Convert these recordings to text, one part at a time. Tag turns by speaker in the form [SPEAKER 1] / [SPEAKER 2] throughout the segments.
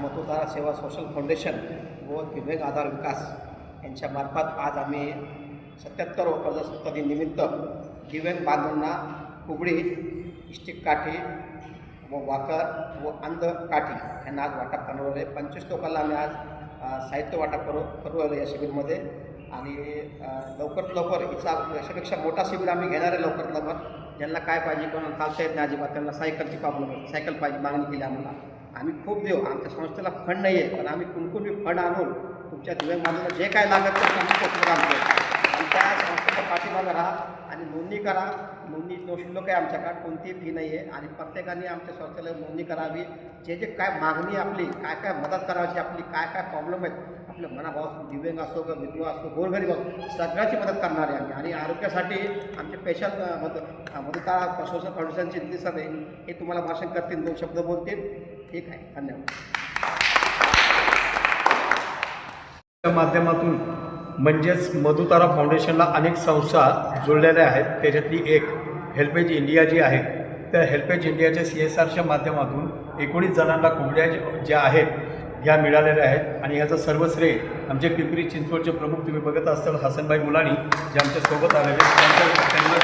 [SPEAKER 1] मधुतारा सेवा social foundation व दिव्यांग आधार विकास यांच्यामार्फत आज आम्ही 77 प्रजासत्ताक निमित्त दिव्यांग बांधवांना कुबडी, इष्टिक काठी व वाकर व अंध काठी यांना आज वाटप करणार आहे. 25 लोकांना आम्ही आज साहित्य वाटप करू या शिबिरमध्ये. आणि लवकरात लवकर याच्यापेक्षा मोठा शिबिर आम्ही घेणार आहे. लवकरात लवकर ज्यांना काय पाहिजे, कोणाला चालता येत नाही अजिबात, त्यांना सायकलची प्रॉब्लेम आहे, सायकल पाहिजे मागणी केली आम्हाला. आम्ही खूप देऊ, आमच्या संस्थेला फंड नाही आहे, पण आम्ही कुणकुणी फंड आणून तुमच्या दिव्यांग बांधवांना जे काय लागत ते आम्ही पोचवून आणतो. आणि त्या संस्थेच्या पाठीमागं राहा आणि नोंदणी करा. नोंदणी शुल्क आहे, आमच्याकडे कोणतीही फी नाही आहे. आणि प्रत्येकाने आमच्या संस्थेला नोंदणी करावी. जे जे काय मागणी आपली, काय काय मदत करायची, आपली काय काय प्रॉब्लेम आहेत, आपल्या मनाभाव दिव्यांग असो का विधवा असो, गोरगरीब असो, सगळ्याची मदत करणार आहे आम्ही. आणि आरोग्यासाठी आमचे स्पेशल मधुतारा सोशल फाउंडेशनचे निधी सर हे तुम्हाला भाषण करतील, 2 शब्द बोलतील. ठीक आहे, धन्यवाद.
[SPEAKER 2] माध्यमातून म्हणजेच मधुतारा फाउंडेशनला अनेक संस्था जोडलेल्या आहेत. त्याच्यातली एक हेल्पेज इंडिया जी आहे, त्या हेल्पेज इंडियाच्या CSRच्या माध्यमातून 19 जणांना कुबड्या ज्या आहेत ह्या मिळालेल्या आहेत. आणि ह्याचं सर्व श्रेय आमचे पिंपरी चिंचवडचे प्रमुख तुम्ही बघत असाल हसनभाई मुलानी, जे आमच्यासोबत आलेले त्यांना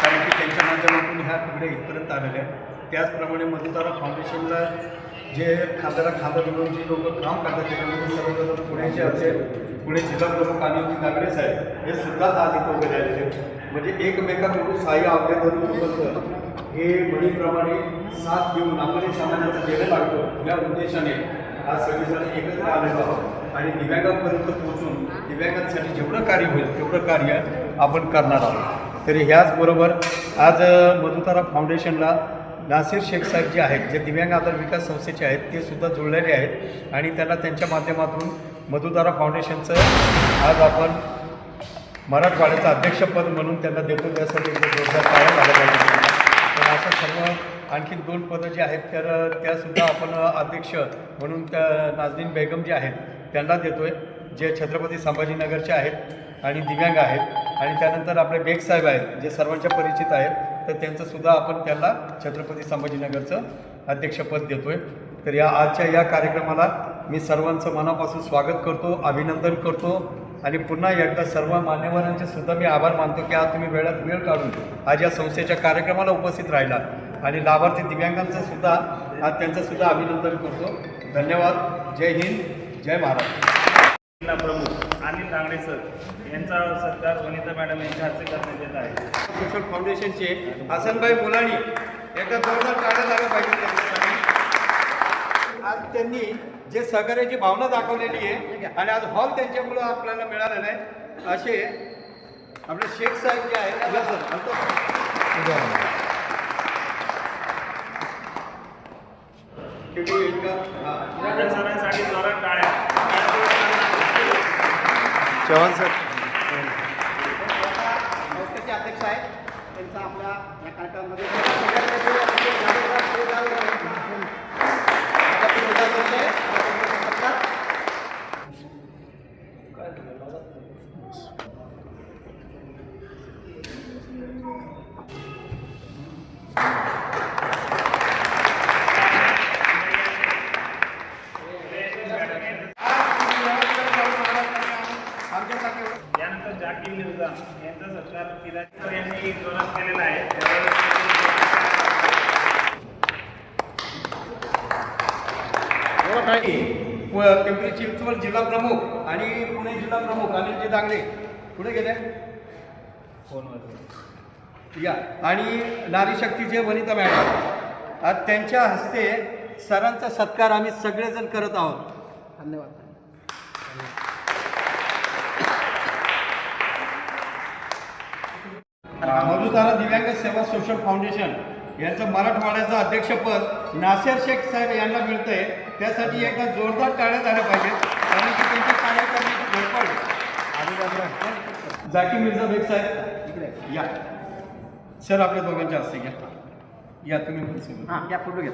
[SPEAKER 2] कारण की त्यांच्या माध्यमातून ह्या कुबड्या इथपर्यंत आलेल्या आहेत. त्याचप्रमाणे मधुतारा फाउंडेशनला जे खांद्याला खांदा मिळून जे लोक काम करतात त्याच्यामध्ये सर्वप्रथम पुण्याचे असेल, पुणे जिल्हा प्रमुख अनिल नागरे साहेब हे सुद्धा आज इथं उभे राहिलेले आहेत. म्हणजे एकमेकांकडून सहाय्य अभ्यासोबत हे म्हणीप्रमाणे साथ देऊन आपण समाजाचा देणं लागतो या उद्देशाने आज सगळेजण एकत्र आलेलो आहोत. आणि दिव्यांगांपर्यंत पोहोचून दिव्यांगांसाठी जेवढं कार्य होईल तेवढं कार्य आपण करणार आहोत. तरी ह्याचबरोबर आज मधुतारा फाउंडेशनला नासिर शेख साहेब जे आहेत, जे दिव्यांग आधार विकास संस्थेचे आहेत, ते सुद्धा जुळलेले आहेत. आणि त्यांना त्यांच्या माध्यमातून मधुतारा फाउंडेशनचं आज आपण मराठवाड्याचं अध्यक्षपद म्हणून त्यांना देतो. त्यासाठी जोरदार टाळ्या झाल्या पाहिजे. तर असं सर्व आणखी 2 पदं जी आहेत तर त्यासुद्धा आपण अध्यक्ष म्हणून त्या नाजनीन बेगम जे आहेत त्यांना देतो आहे, जे छत्रपती संभाजीनगरचे आहेत आणि दिव्यांग आहेत. आणि त्यानंतर आपले बेग साहेब आहेत, जे सर्वांच्या परिचित आहेत, तर त्यांचंसुद्धा आपण त्यांना छत्रपती संभाजीनगरचं अध्यक्षपद देतो आहे. तर आजच्या या कार्यक्रमाला मी सर्वांचं मनापासून स्वागत करतो, अभिनंदन करतो. आणि पुन्हा एकदा सर्व मान्यवरांचे सुद्धा मी आभार मानतो की आज तुम्ही वेळ काढून आज या संस्थेच्या कार्यक्रमाला उपस्थित राहिला. आणि लाभार्थी दिव्यांगांचं सुद्धा आज त्यांचंसुद्धा अभिनंदन करतो. धन्यवाद. जय हिंद, जय महाराष्ट्र.
[SPEAKER 3] प्रमुख अनिल नागरे सर यांचा सत्कार वनिता मॅडम यांच्या हस्ते करण्यात येत आहे.
[SPEAKER 2] सोशल फाउंडेशनचे हसनभाई मुलानी एकदा जोरदार टाळ्या झाल्या पाहिजे. आज त्यांनी जे सहकार्याची भावना दाखवलेली आहे आणि आज हॉल त्यांच्यामुळं आपल्याला मिळालेला आहे. असे आपले शेख साहेब जे आहेत
[SPEAKER 3] सरांसाठी जोरात टाळ्या.
[SPEAKER 2] चव्हाण सर
[SPEAKER 1] संस्थेचे अध्यक्ष आहेत, त्यांचा आपल्या या कार्यक्रमामध्ये
[SPEAKER 3] यानंतर जाकीर मिर्झा यांचा सत्कार तिलासर यांनी जोरात केलेला आहे.
[SPEAKER 2] पिंपरी चिंचवड जिल्हा प्रमुख आणि पुणे जिल्हा प्रमुख अनिलजी दांगडे पुढे गेले फोनवर या. आणि नारी शक्तीचे वनिता मॅडम आज त्यांच्या हस्ते सरांचा सत्कार आम्ही सगळेजण करत आहोत.
[SPEAKER 1] धन्यवाद.
[SPEAKER 2] मधुतारा दिव्यांग सेवा सोशल फाउंडेशन यांचं मराठवाड्याचं अध्यक्षपद नासिर शेख साहेब यांना मिळतं आहे. त्यासाठी एकदा जोरदार टाळ्या झाल्या पाहिजेत. कारण की त्यांच्या कार्य करण्याची धडपड. जाकीर मिर्झा बेग साहेब इकडे या. सर आपल्या दोघांच्या हस्ते घ्या. या तुम्ही
[SPEAKER 1] हां, या फोटो घ्या.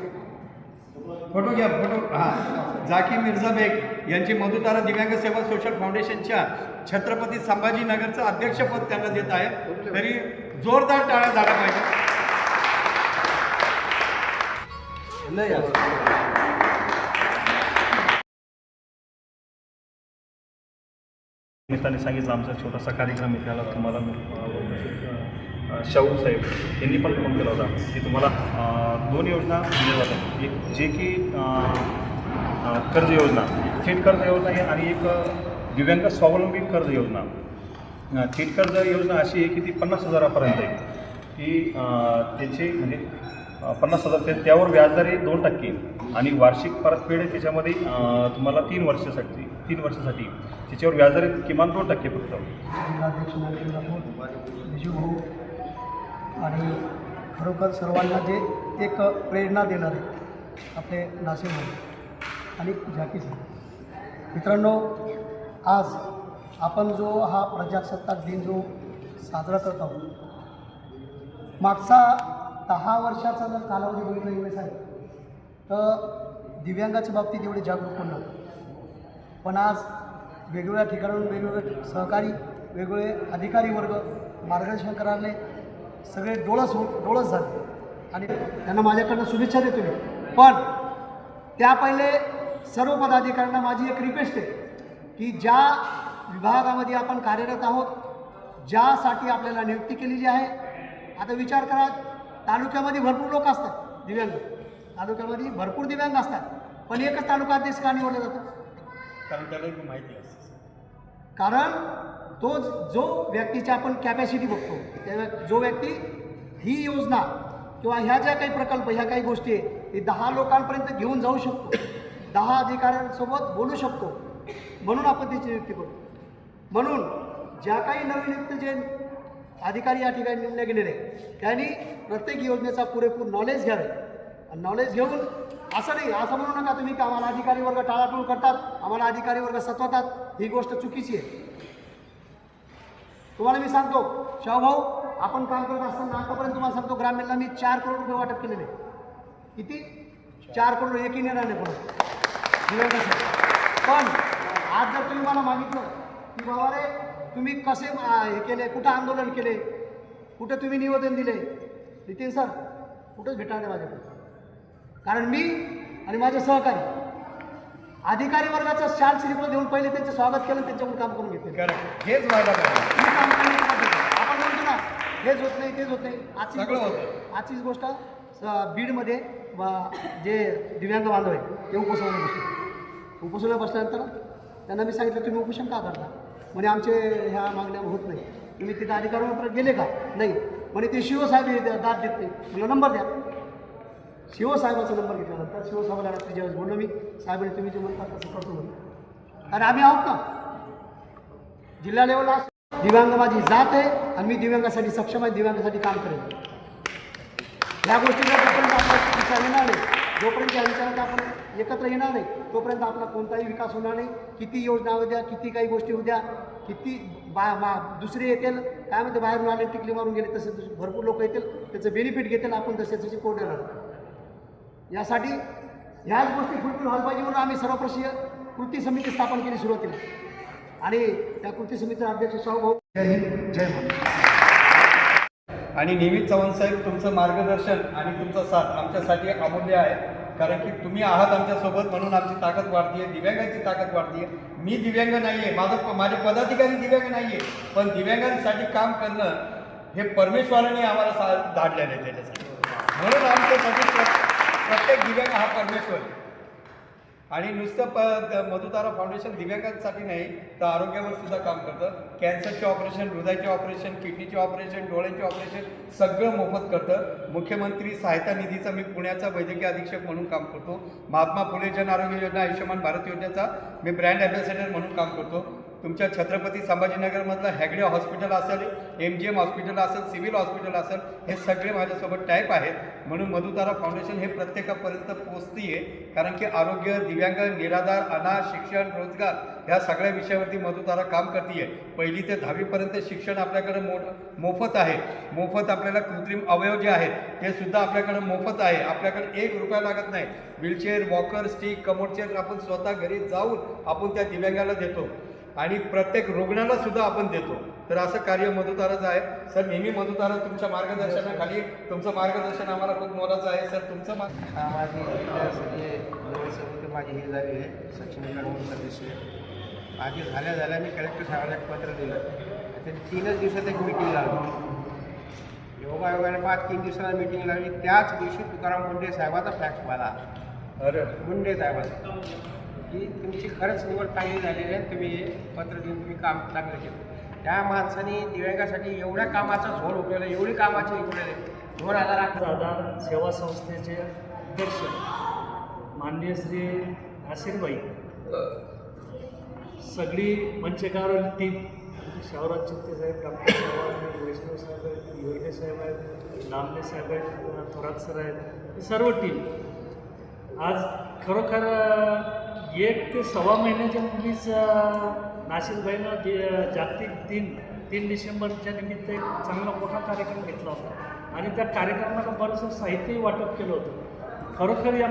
[SPEAKER 2] फोटो घ्या. हां, जाकीर मिर्झा बेग यांची मधुतारा दिव्यांग सेवा सोशल फाउंडेशनच्या छत्रपती संभाजीनगरचं अध्यक्षपद त्यांना देत आहे. तरी जोरदार टाळ्या झाल्या पाहिजे.
[SPEAKER 4] मित्रांनी सांगितलं आमचा छोटासा कार्यक्रम आहे त्याला तुम्हाला शाहू साहेब यांनी पण फोन केला होता की तुम्हाला 2 योजना दिल्या जातात. एक जे की कर्ज योजना, थेट कर्ज योजना आहे आणि एक दिव्यांग स्वावलंबी कर्ज योजना. थेट कर्ज योजना अशी आहे की ती 50,000पर्यंत आहे की त्याची म्हणजे 50,000 त्यावर व्याजदर आहे 2% आणि वार्षिक परतफेड आहे त्याच्यामध्ये तुम्हाला 3 वर्षासाठी त्याच्यावर व्याजदर आहे किमान 2% फक्त.
[SPEAKER 5] जिल्हाध्यक्ष विजू भाऊ आणि खरोखर सर्वांना जे एक प्रेरणा देणारे आपले नासिर भाऊ आणि झाकी साहेब. मित्रांनो, आज आपण जो हा प्रजासत्ताक दिन जो साजरा करत आहोत, मागचा 10 वर्षाचा जर कालावधी बघितला एवढे साहेब तर दिव्यांगाच्या बाबतीत एवढे जागरूक पण नव्हते. पण आज वेगवेगळ्या ठिकाणाहून वेगवेगळे सहकारी, वेगवेगळे अधिकारी वर्ग मार्गदर्शन करायला सगळे डोळस झाले आणि त्यांना माझ्याकडनं शुभेच्छा देतो मी. पण त्या पहिले सर्व पदाधिकाऱ्यांना माझी एक रिक्वेस्ट आहे की ज्या विभागामध्ये आपण कार्यरत आहोत, ज्यासाठी आपल्याला नियुक्ती केलेली आहे, आता विचार करा, तालुक्यामध्ये भरपूर लोक असतात दिव्यांग, तालुक्यामध्ये भरपूर दिव्यांग असतात, पण एकच तालुका अध्यक्ष का निवडलं जातं?
[SPEAKER 2] कारण त्याला एक माहिती असते.
[SPEAKER 5] कारण तो जो व्यक्तीची आपण कॅपॅसिटी बघतो, त्या जो व्यक्ती ही योजना किंवा ह्या ज्या काही प्रकल्प, ह्या काही गोष्टी आहे, हे 10 लोकांपर्यंत घेऊन जाऊ शकतो, 10 अधिकाऱ्यांसोबत बोलू शकतो, म्हणून आपण त्याची नियुक्ती करतो. म्हणून ज्या काही नवनियुक्त जे अधिकारी या ठिकाणी नेमले गेलेले त्यांनी प्रत्येक योजनेचा पुरेपूर नॉलेज घ्यावे. आणि नॉलेज घेऊन असं नाही, असं म्हणू नका तुम्ही की आम्हाला अधिकारी वर्ग टाळाटूळ करतात, आम्हाला अधिकारी वर्ग सतवतात, ही गोष्ट चुकीची आहे. तुम्हाला मी सांगतो शाहूभाऊ, आपण काम करत असताना आतापर्यंत तुम्हाला सांगतो ग्रामीणला मी 4 करोड रुपये वाटप केलेले. किती? 4 करोड एकही नेणार नाही पण पण आज जर तुम्ही मला मागितलं की बाबा रे तुम्ही कसे हे केले, कुठं आंदोलन केले, कुठं तुम्ही निवेदन दिले, नितीन सर कुठंच भेटणार नाही माझ्याकडे. कारण मी आणि माझे सहकारी अधिकारी वर्गाचा शाल श्रीफळ देऊन पहिले त्यांचं स्वागत केलं, त्यांच्याकडून काम करून घेतलं.
[SPEAKER 2] हेच व्हायला पाहिजे.
[SPEAKER 5] मी काम आपण म्हणतो ना हेच होत नाही, तेच होत नाही. आजचीच गोष्ट बीडमध्ये जे दिव्यांग बांधव आहे ते उपोषणाला बसल्यानंतर त्यांना मी सांगितलं तुम्ही उपोषण का करता? म्हणजे आमचे ह्या मागण्या होत नाही. तुम्ही तिथं अधिकाऱ्यांपर्यंत गेले का? नाही. म्हणजे ते शिवसाहेब दाद देत नाही. मला नंबर द्या. शिवसाहेबाचा नंबर घेतल्यानंतर शिवसाहेबाला रात्री ज्यावेळेस बोललो मी, साहेबांनी तुम्ही जे म्हणता तसं करतो म्हणून. कारण आम्ही आहोत ना जिल्हा लेवलला. दिव्यांग माझी जात आहे आणि मी दिव्यांगासाठी सक्षम आहे, दिव्यांगासाठी काम करेन. ह्या गोष्टीला जोपर्यंत आपला विचार येणार नाही, जोपर्यंत या विचारात आपण एकत्र येणार नाही, तोपर्यंत आपला कोणताही विकास होणार नाही. किती योजना होऊ द्या, किती काही गोष्टी होऊ द्या, किती दुसरे येतील काय म्हणते बाहेरून आले टिकली मारून गेले, तसे भरपूर लोक येतील, त्याचं बेनिफिट घेतील, आपण तसे तसे कोण येणार. यासाठी ह्याच गोष्टी फुलफिल व्हायला पाहिजे म्हणून आम्ही सर्वपक्षीय कृती समिती स्थापन केली सुरुवातीला. आणि त्या कृती समितीचा अध्यक्ष शाहूभाऊ. जय हिंद, जय भारत.
[SPEAKER 2] आणि नेहमीच चव्हाण साहेब तुमचं मार्गदर्शन आणि तुमचा साथ आमच्यासाठी अमूल्य आहे. कारण की तुम्ही आहात आमच्यासोबत म्हणून आमची ताकद वाढते आहे, दिव्यांगांची ताकद वाढते आहे. मी दिव्यांग नाही आहे, माझे पदाधिकारी दिव्यांग नाही आहे, पण दिव्यांगांसाठी काम करणं हे परमेश्वराने आम्हाला धाडलेलं आहे त्याच्यासाठी. म्हणून आमच्यासाठी प्रत्येक दिव्यांग हा परमेश्वर आहे. आणि नुसतं मधुतारा फाउंडेशन दिव्यांगांसाठी नाही तर आरोग्यावर सुद्धा काम करतं. कॅन्सरचे ऑपरेशन, हृदयाचे ऑपरेशन, किडनीचे ऑपरेशन, डोळ्यांचे ऑपरेशन सगळं मोफत करतं. मुख्यमंत्री सहायता निधीचा मी पुण्याचा वैद्यकीय अधीक्षक म्हणून काम करतो. महात्मा फुले जन आरोग्य योजना, आयुष्यमान भारत योजनेचा मी ब्रँड ॲम्बॅसेडर म्हणून काम करतो. तुमच्या छत्रपती संभाजीनगरमधलं हॅगडे हॉस्पिटल असेल, MGM हॉस्पिटल असेल, सिव्हिल हॉस्पिटल असेल, हे सगळे माझ्यासोबत टाईप आहेत. म्हणून मधुतारा फाउंडेशन हे प्रत्येकापर्यंत पोचती आहे. कारण की आरोग्य, दिव्यांग, निराधार, अनाथ, शिक्षण, रोजगार ह्या सगळ्या विषयावरती मधुतारा काम करते आहे. 1ली ते 10वीपर्यंत शिक्षण आपल्याकडे मोफत आहे. मोफत आपल्याला कृत्रिम अवयव जे आहेत ते सुद्धा आपल्याकडे मोफत आहे. आपल्याकडे 1 रुपया लागत नाही. व्हीलचेअर, वॉकर, स्टिक, कमोडचेअर आपण स्वतः घरी जाऊन आपण त्या दिव्यांगाला देतो आणि प्रत्येक रुग्णाला सुद्धा आपण देतो. तर असं कार्य मधुताराचं आहे. सर नेहमी मधुतारा तुमच्या मार्गदर्शनाखाली, तुमचं मार्गदर्शन आम्हाला खूप मोलाचं आहे. सर तुमचं
[SPEAKER 1] माझी माझी ही झाली आहे सचिन गणवून सदस्य
[SPEAKER 6] माझी झाल्या मी कलेक्टर साहेबांना एक पत्र दिलं. ते 3च दिवसात एक मीटिंग लावली. योगायोगाने 3 दिवसाला मीटिंग लावली. त्याच दिवशी तुकाराम मुंडे साहेबाचा फॅक्स आला.
[SPEAKER 2] अरे
[SPEAKER 6] मुंडे साहेबाचा की तुमची खरंच निवड चांगली झालेली आहे, तुम्ही हे पत्र देऊन तुम्ही काम चांगलं केलं. त्या माणसाने दिव्यांगासाठी एवढ्या कामाचा झोल उठवला, एवढी कामाचे उठवलेले 2000
[SPEAKER 7] आधार सेवा संस्थेचे अध्यक्ष माननीय श्री आसिरबाई, सगळी मंचकार टीम, शाहराज चित्ते साहेब, डॉक्टर साहेब, वैष्णव साहेब आहेत, योरगे साहेब आहेत, दामले साहेब आहेत, थोरात सर आहेत, ही सर्व टीम आज खरोखर 1 ते सव्वा महिन्याच्या पूर्वीच नाशिकबाईनं जागतिक 3 डिसेंबरच्या निमित्त एक चांगला मोठा कार्यक्रम घेतला होता आणि त्या कार्यक्रमाला बरंचसं साहित्यही वाटप केलं होतं. खरोखर या